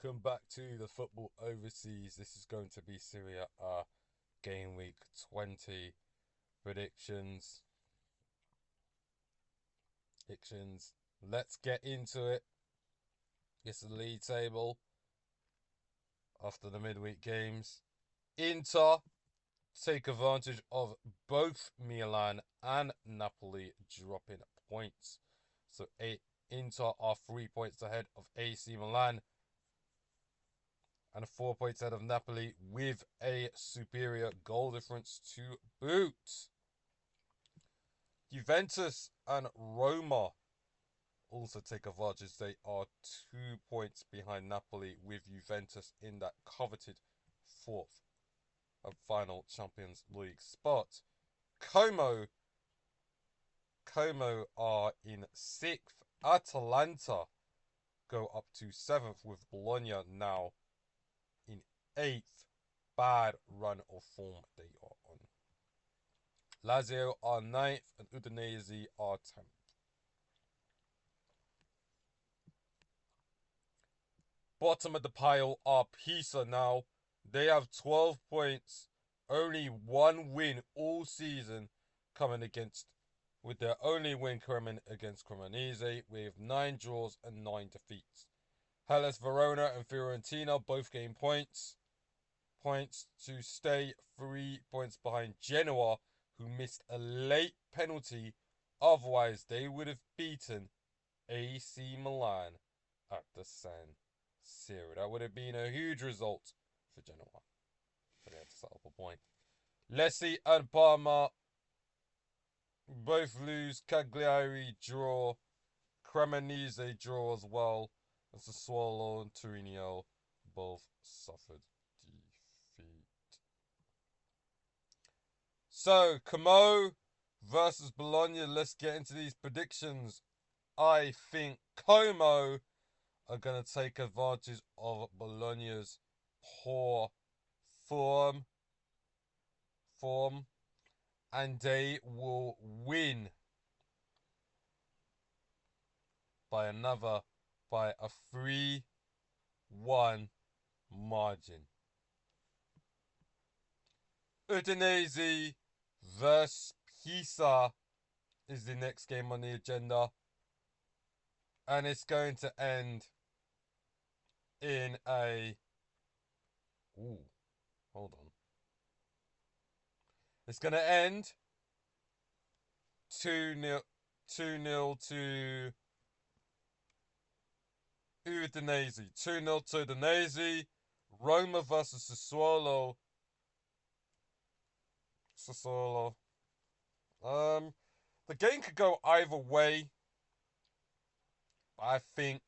Welcome back to the Football Overseas. This is going to be Serie A game week 20 predictions. Let's get into it. It's the league table after the midweek games. Inter take advantage of both Milan and Napoli dropping points. So Inter are 3 points ahead of AC Milan and 4 points ahead of Napoli with a superior goal difference to boot. Juventus and Roma also take advantage. They are 2 points behind Napoli with Juventus in that coveted fourth and final Champions League spot. Como are in 6th. Atalanta go up to 7th with Bologna now in 8th. Bad run of form they are on. Lazio are 9th and Udinese are 10th. Bottom of the pile are Pisa now. They have 12 points, only one win all season with their only win coming against Cremonese with 9 draws and 9 defeats. Hellas Verona and Fiorentina both gain points to stay 3 points behind Genoa, who missed a late penalty. Otherwise, they would have beaten AC Milan at the San Siro. That would have been a huge result for Genoa. But they had to set up a point. Lecce and Parma both lose. Cagliari draw. Cremonese draw as well. And Sassuolo and Torino both suffered defeat. So, Como versus Bologna. Let's get into these predictions. I think Como are going to take advantage of Bologna's poor form, and they will win by a 3-1 margin. Udinese versus Pisa is the next game on the agenda, and it's going to end in a hold on. It's going to end 2-0 to Udinese. 2-0 to Udinese. Roma versus Sassuolo. The game could go either way. I think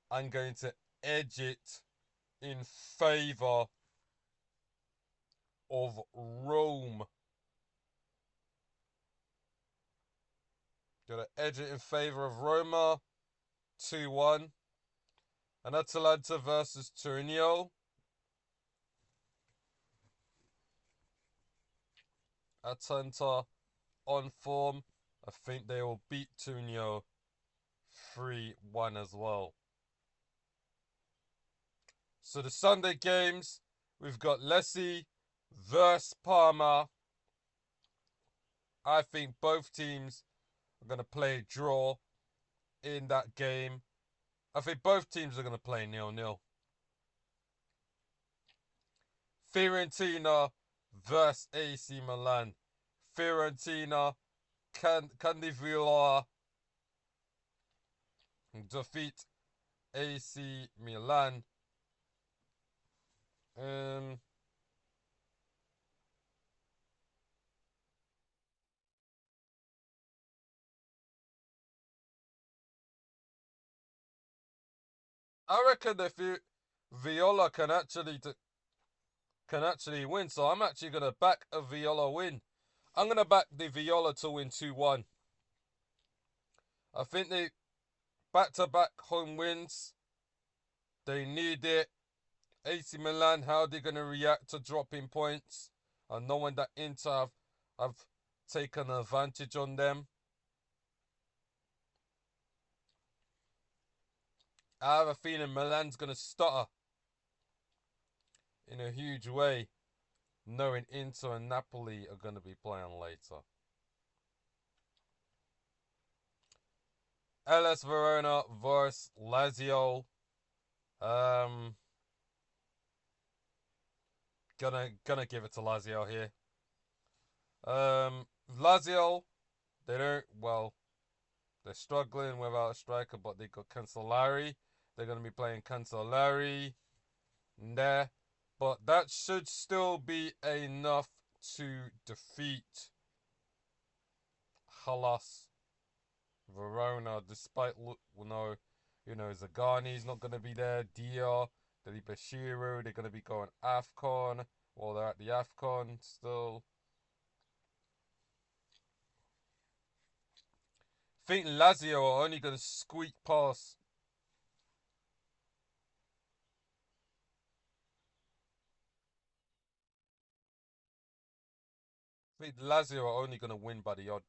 I'm going to edge it in favour of Rome. Gonna edge it in favour of Roma. 2-1. And Atalanta versus Torino. Atalanta on form. I think they will beat Torino 3-1 as well. So the Sunday games, we've got Lecce versus Parma. I think both teams are going to play a draw in that game. I think both teams are going to play 0-0. Fiorentina versus AC Milan. Fiorentina can Candiviola defeat AC Milan. I reckon if Viola can actually win, so I'm actually gonna back a Viola win. I'm gonna back the Viola to win 2-1. I think they back-to-back home wins. They need it. AC Milan, how are they gonna react to dropping points and knowing that Inter have taken advantage on them? I have a feeling Milan's going to stutter in a huge way, knowing Inter and Napoli are going to be playing later. LS Verona versus Lazio. Um, gonna give it to Lazio here. Lazio, they don't well. They're struggling without a striker, but they got Cancellari. They're gonna be playing Cancellari there, but that should still be enough to defeat Hellas Verona, despite Zagani's not gonna be there. Dia, Deli Bashiru, they're gonna be going AFCON. Well, they're at the AFCON still. I think Lazio are only going to squeak past. I think Lazio are only going to win by the odd.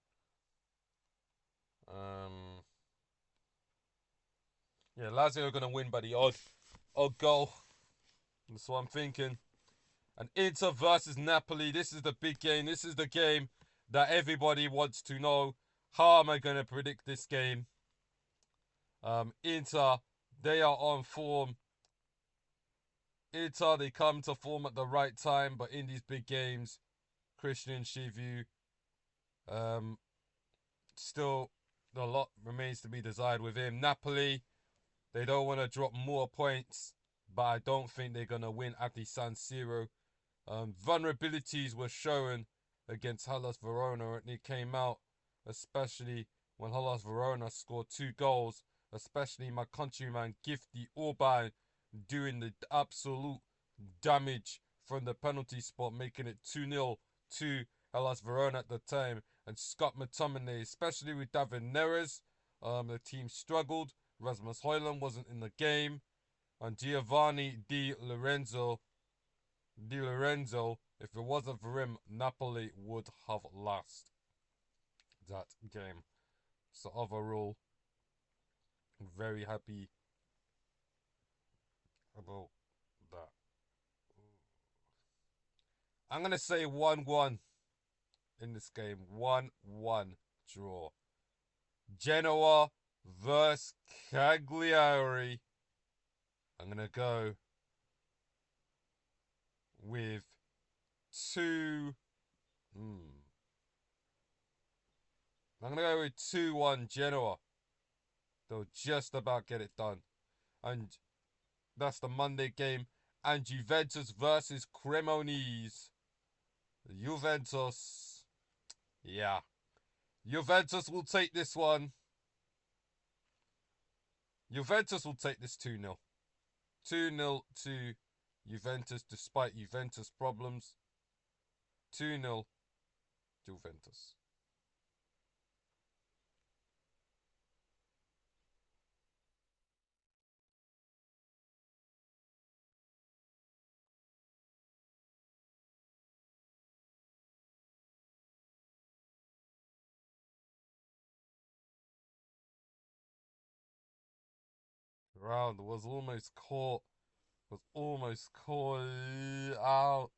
Um, yeah, Lazio are going to win by the odd goal. That's what I'm thinking. And Inter versus Napoli. This is the big game. This is the game that everybody wants to know. How am I going to predict this game? Inter, they are on form. Inter, they come to form at the right time, but in these big games, Christian Chivu, um, still a lot remains to be desired with him. Napoli, they don't want to drop more points, but I don't think they're going to win at the San Siro. Vulnerabilities were shown against Hellas Verona, and it came out, especially when Hellas Verona scored 2 goals, especially my countryman Gifty Orban doing the absolute damage from the penalty spot, making it 2-0 to Hellas Verona at the time. And Scott McTominay, especially with David Neres, the team struggled. Rasmus Højlund wasn't in the game. And Giovanni Di Lorenzo, if it wasn't for him, Napoli would have lost that game. So overall, very happy about that. I'm going to say 1-1 in this game. 1-1 draw. Genoa versus Cagliari. I'm going to go with 2. I'm going to go with 2-1 Genoa. They'll just about get it done. And that's the Monday game. And Juventus versus Cremonese. Juventus. Yeah. Juventus will take this one. Juventus will take this 2-0. 2-0 to Juventus despite Juventus problems. 2-0 Juventus. Round was almost caught out.